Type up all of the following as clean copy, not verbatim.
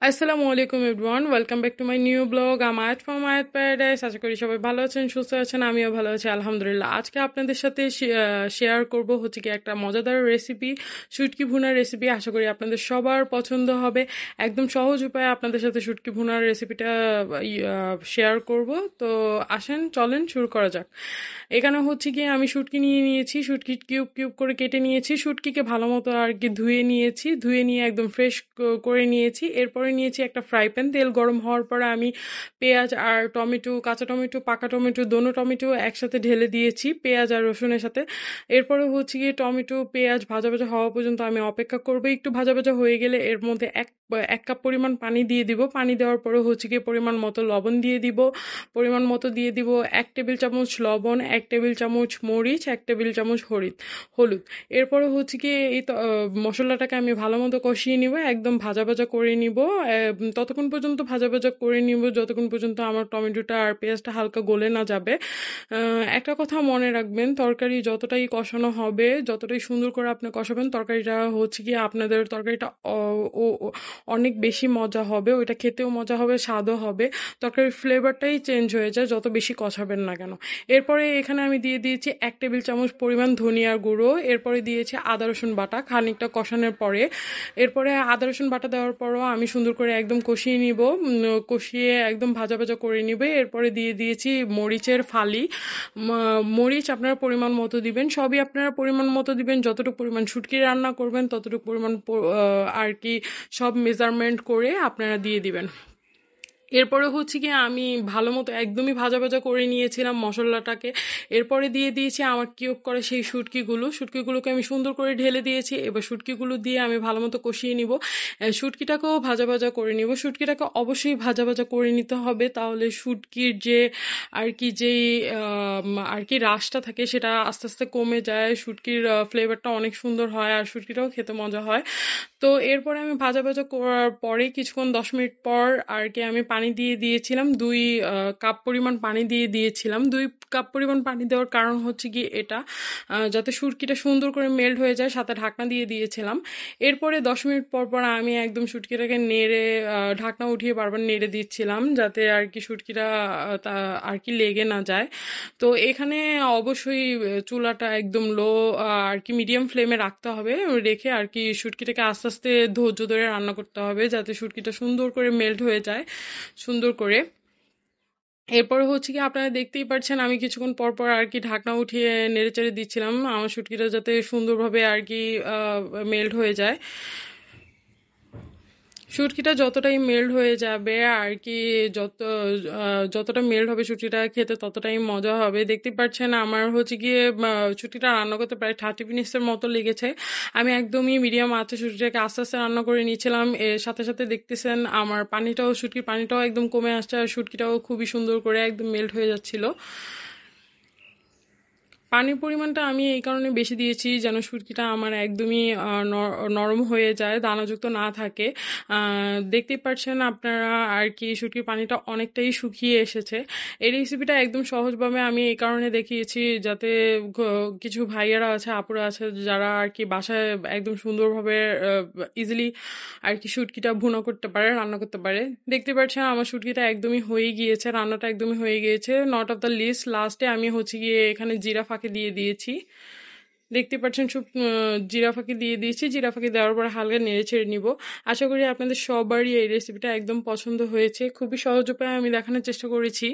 আসসালামু আলাইকুম everyone, welcome back to my new blog. আয়াত ফ্রম আয়াত প্যারাডাইস। আশা করি সবাই ভালো আছেন, সুস্থ আছেন, আমিও ভালো আছি আলহামদুলিল্লাহ। আজকে আপনাদের সাথে শেয়ার করব হচ্ছে কি একটা মজাদার রেসিপি, শুটকি ভুনার রেসিপি। আশা করি আপনাদের সবার পছন্দ হবে। একদম সহজ উপায়ে আপনাদের সাথে শুটকি ভুনার রেসিপিটা শেয়ার করব। তো আসেন, চলেন শুরু করা যাক। এখানে হচ্ছে কি আমি শুটকি নিয়ে নিয়েছি, শুটকি কিউব কিউব করে কেটে নিয়েছি, শুটকিকে ভালো মতো আর কি ধুয়ে নিয়েছি, ধুয়ে নিয়ে একদম ফ্রেশ করে নিয়েছি। এরপরে নিয়েছি একটা ফ্রাই প্যান, তেল গরম হওয়ার পরে আমি পেঁয়াজ আর টমেটো, কাঁচা টমেটো, পাকা টমেটো, দোনো টমেটো একসাথে ঢেলে দিয়েছি পেঁয়াজ আর রসুনের সাথে। এরপরে হচ্ছে গিয়ে টমেটো পেঁয়াজ ভাজা ভাজা হওয়া পর্যন্ত আমি অপেক্ষা করবো। একটু ভাজা ভাজা হয়ে গেলে এর মধ্যে এক কাপ পরিমাণ পানি দিয়ে দিব। পানি দেওয়ার পরে হচ্ছে গিয়ে পরিমাণ মতো লবণ দিয়ে দিব, পরিমাণ মতো দিয়ে দিব 1 টেবিল চামচ লবণ, 1 টেবিল চামচ মরিচ, 1 টেবিল চামচ হলুদ। এরপরে হচ্ছে কি এই মশলাটাকে আমি ভালো মতো কষিয়ে নিব, একদম ভাজা ভাজা করে নিব। ততক্ষণ পর্যন্ত ভাজা ভাজা করে নিব যতক্ষণ পর্যন্ত আমার টমেটোটা আর পেঁয়াজটা হালকা গলে না যাবে। একটা কথা মনে রাখবেন, তরকারি যতটাই কষানো হবে, যতটাই সুন্দর করে আপনি কষাবেন, তরকারিটা হচ্ছে কি আপনাদের তরকারিটা অনেক বেশি মজা হবে, ওইটা খেতেও মজা হবে, স্বাদও হবে। তরকারির ফ্লেভারটাই চেঞ্জ হয়ে যায় যত বেশি কষাবেন না কেন। এরপরে এখানে আমি দিয়ে দিয়েছি 1 টেবিল চামচ পরিমাণ ধনিয়ার গুঁড়ো। এরপরে দিয়েছি আদা রসুন বাটা খানিকটা কষানোর পরে। এরপরে আদা রসুন বাটা দেওয়ার পরও আমি সুন্দর করে একদম কষিয়ে নিব, কষিয়ে একদম ভাজা ভাজা করে নিবে। এরপরে দিয়ে দিয়েছি মরিচের ফালি। মরিচ আপনারা পরিমাণ মতো দিবেন, সবই আপনারা পরিমাণ মতো দিবেন, যতটুকু পরিমাণ শুটকি রান্না করবেন ততটুকু পরিমাণ আর কি সব মেজারমেন্ট করে আপনারা দিয়ে দিবেন। এরপরে হচ্ছে কি আমি ভালো মতো একদমই ভাজা ভাজা করে নিয়েছিলাম মশলাটাকে। এরপরে দিয়ে দিয়েছি আমার কিউব করা সেই শুটকিগুলোকে আমি সুন্দর করে ঢেলে দিয়েছি। এবার শুটকিগুলো দিয়ে আমি ভালো মতো কষিয়ে নিব, শুটকিটাকেও ভাজা ভাজা করে নিব। শুটকিটাকে অবশ্যই ভাজা ভাজা করে নিতে হবে, তাহলে শুটকির যে আর কি যেই আর কি রাশটা থাকে সেটা আস্তে আস্তে কমে যায়, শুটকির ফ্লেভারটা অনেক সুন্দর হয় আর শুটকিটাও খেতে মজা হয়। তো এরপরে আমি ভাজা ভাজা করার পরে কিছুক্ষণ 10 মিনিট পর আর কি আমি পানি দিয়ে দিয়েছিলাম, 2 কাপ পরিমাণ পানি দিয়ে দিয়েছিলাম। 2 কাপ পরিমাণ পানি দেওয়ার কারণ হচ্ছে কি এটা যাতে শুটকিটা সুন্দর করে মেল্ট হয়ে যায়, সাথে ঢাকনা দিয়ে দিয়েছিলাম। এরপরে 10 মিনিট পর পর আমি একদম শুটকিটাকে নেড়ে ঢাকনা উঠিয়ে বারবার নেড়ে দিচ্ছিলাম যাতে আর কি শুটকিটা আর কি লেগে না যায়। তো এখানে অবশ্যই চুলাটা একদম লো আর কি মিডিয়াম ফ্লেমে রাখতে হবে, রেখে আর কি শুটকিটাকে আস্তে আস্তে ধৈর্য ধরে রান্না করতে হবে যাতে শুটকিটা সুন্দর করে মেল্ট হয়ে যায় সুন্দর করে। এরপরে হচ্ছে কি আপনারা দেখতেই পাচ্ছেন আমি কিছুক্ষণ পর পর আর কি ঢাকনা উঠিয়ে নেড়েচেড়ে দিচ্ছিলাম আমার শুটকিটা যাতে সুন্দরভাবে আর কি মেল্ট হয়ে যায়। শুটকিটা যতটাই মেল্ট হয়ে যাবে আর কি, যতটা মেল্ট হবে শুটকিটা খেতে ততটাই মজা হবে। দেখতে পাচ্ছেন আমার হচ্ছে গিয়ে শুটকিটা রান্না করতে প্রায় 30 মিনিটসের মতো লেগেছে। আমি একদমই মিডিয়াম আঁচে শুটকিটাকে আস্তে আস্তে রান্না করে নিয়েছিলাম। এর সাথে সাথে দেখতেছেন আমার শুটকির পানিটাও একদম কমে আসছে আর শুটকিটাও খুবই সুন্দর করে একদম মেল্ট হয়ে যাচ্ছিল। পানির পরিমাণটা আমি এই কারণে বেশি দিয়েছি যেন শুটকিটা আমার একদমই নরম হয়ে যায়, দানাযুক্ত না থাকে। দেখতেই পাচ্ছেন আপনারা আর কি শুটকির পানিটা অনেকটাই শুকিয়ে এসেছে। এই রেসিপিটা একদম সহজভাবে আমি এই কারণে দেখিয়েছি যাতে কিছু ভাইয়ারা আছে, আপুরা আছে যারা আর কি বাসায় একদম সুন্দরভাবে ইজিলি আর কি শুটকিটা ভুনা করতে পারে, রান্না করতে পারে। দেখতে পাচ্ছেন আমার শুটকিটা একদমই হয়ে গিয়েছে, রান্নাটা একদমই হয়ে গিয়েছে। নট অফ দ্য লিস্ট, লাস্টে আমি হচ্ছে গিয়ে এখানে জিরা ফাঁকি দিয়ে দিয়েছি। দেখতে পাচ্ছেন জিরা ফাঁকি দিয়ে দিয়েছি, জিরা ফাঁকি দেওয়ার পর হালকা নেড়ে ছেড়ে নিব। আশা করি আপনাদের সবারই এই রেসিপিটা একদম পছন্দ হয়েছে। খুবই সহজ উপায়ে আমি দেখানোর চেষ্টা করেছি।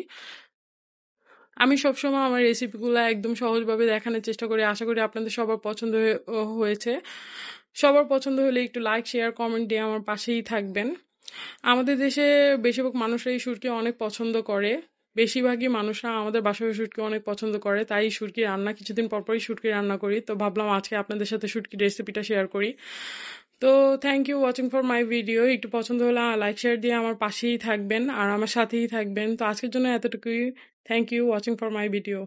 আমি সবসময় আমার রেসিপিগুলো একদম সহজভাবে দেখানোর চেষ্টা করি। আশা করি আপনাদের সবার পছন্দ হয়েছে। সবার পছন্দ হলে একটু লাইক শেয়ার কমেন্ট দিয়ে আমার পাশেই থাকবেন। আমাদের দেশে বেশিরভাগ মানুষরা এই শুটকি অনেক পছন্দ করে, বেশিরভাগই মানুষরা আমাদের বাসায় শুটকি অনেক পছন্দ করে, তাই শুটকি রান্না কিছুদিন পরপরই শুটকি রান্না করি। তো ভাবলাম আজকে আপনাদের সাথে শুটকির রেসিপিটা শেয়ার করি। তো thank you watching for my video. একটু পছন্দ হলে লাইক শেয়ার দিয়ে আমার পাশেই থাকবেন আর আমার সাথেই থাকবেন। তো আজকের জন্য এতটুকুই। Thank you watching for my video.